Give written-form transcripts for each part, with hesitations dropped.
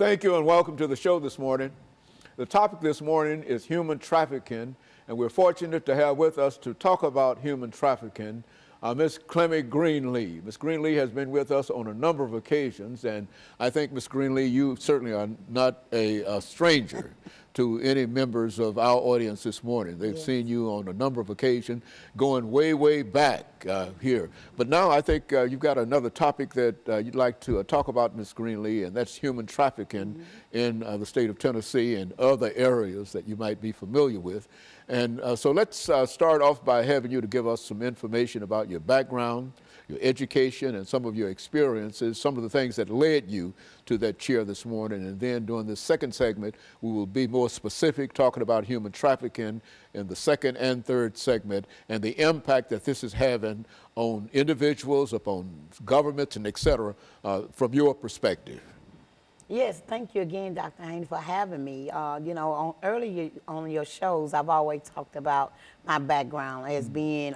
Thank you and welcome to the show this morning. The topic this morning is human trafficking, and we're fortunate to have with us to talk about human trafficking Ms. CGreenlee4. Ms. CGreenlee4 has been with us on a number of occasions, and I think, Ms. CGreenlee4, you certainly are not a stranger to any members of our audience this morning. They've seen you on a number of occasions, going way, way back here. But now I think you've got another topic that you'd like to talk about, Ms. CGreenlee4, and that's human trafficking in the state of Tennessee and other areas that you might be familiar with. And so let's start off by having you to give us some information about your background, your education, and some of your experiences, some of the things that led you to that chair this morning. And then during this second segment, we will be more specific, talking about human trafficking in the second and third segment and the impact that this is having on individuals, upon governments, and et cetera, from your perspective. Yes, thank you again, Dr. Haynes, for having me. You know, earlier on your shows, I've always talked about my background as being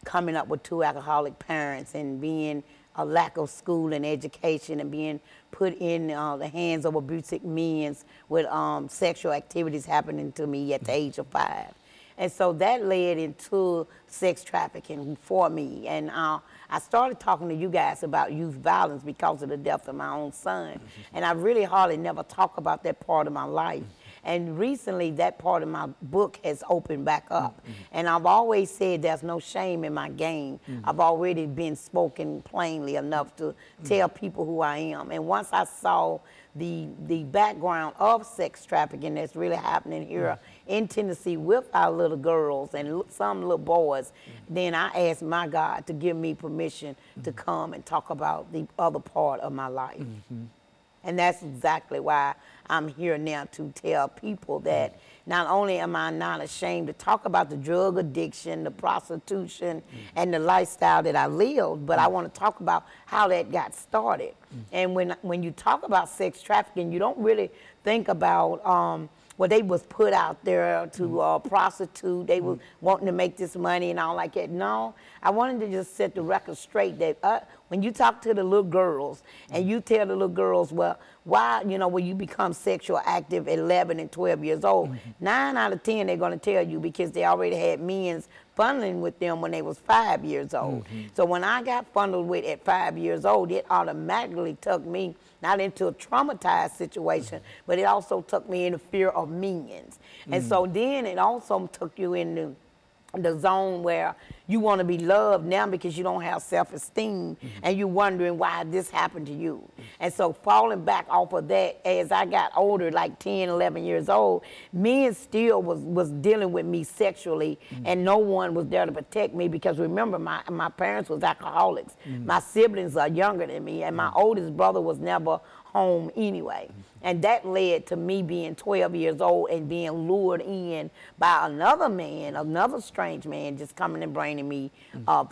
coming up with two alcoholic parents and being a lack of school and education and being put in the hands of abusive men with sexual activities happening to me at the age of 5. And so that led into sex trafficking for me. And I started talking to you guys about youth violence because of the death of my own son. And I really hardly never talk about that part of my life. And recently, that part of my book has opened back up. And I've always said there's no shame in my game. I've already been spoken plainly enough to tell people who I am. And once I saw the background of sex trafficking that's really happening here in Tennessee with our little girls and some little boys, then I asked my God to give me permission to come and talk about the other part of my life. And that's exactly why I'm here now, to tell people that not only am I not ashamed to talk about the drug addiction, the prostitution, and the lifestyle that I lived, but I want to talk about how that got started. And when you talk about sex trafficking, you don't really think about well, they was put out there to prostitute. They was wanting to make this money and all like that. No, I wanted to just set the record straight that when you talk to the little girls and you tell the little girls, well, why, you know, when you become sexual active at 11 and 12 years old, 9 out of 10 they're going to tell you because they already had men funneling with them when they was 5 years old. So when I got funneled with at 5 years old, it automatically took me not into a traumatized situation, but it also took me in the fear of minions. And so then it also took you into the zone where you want to be loved now because you don't have self-esteem and you're wondering why this happened to you. And so falling back off of that, as I got older, like 10, 11 years old, men still was dealing with me sexually and no one was there to protect me because remember, my parents was alcoholics. My siblings are younger than me and my oldest brother was never home anyway. And that led to me being 12 years old and being lured in by another man, another strange man, just coming and bringing me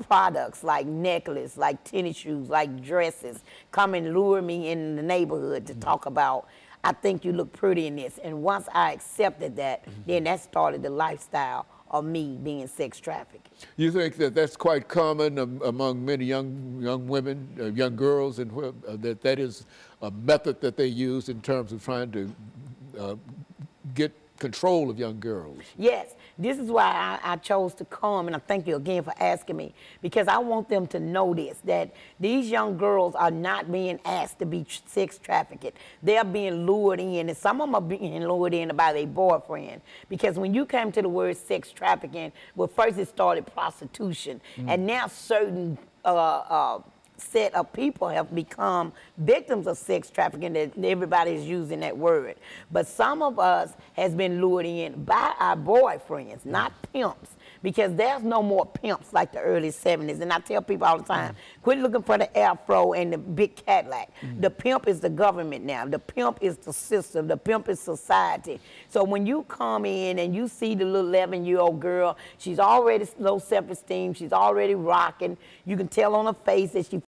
products like necklaces, like tennis shoes, like dresses, come and lure me in the neighborhood to talk about, I think you look pretty in this. And once I accepted that, then that started the lifestyle of me being sex trafficked. You think that that's quite common among many young women, young girls, and that is a method that they use in terms of trying to get control of young girls? Yes, this is why I chose to come, and I thank you again for asking me, because I want them to know this, that these young girls are not being asked to be sex trafficked. They're being lured in, and some of them are being lured in by their boyfriend. Because when you came to the word sex trafficking, well, first it started prostitution, and now certain set of people have become victims of sex trafficking, that everybody is using that word. But some of us has been lured in by our boyfriends, not pimps, because there's no more pimps like the early 70s. And I tell people all the time, quit looking for the afro and the big Cadillac. The pimp is the government now. The pimp is the system. The pimp is society. So when you come in and you see the little 11-year-old girl, she's already low self-esteem. She's already rocking. You can tell on her face that she's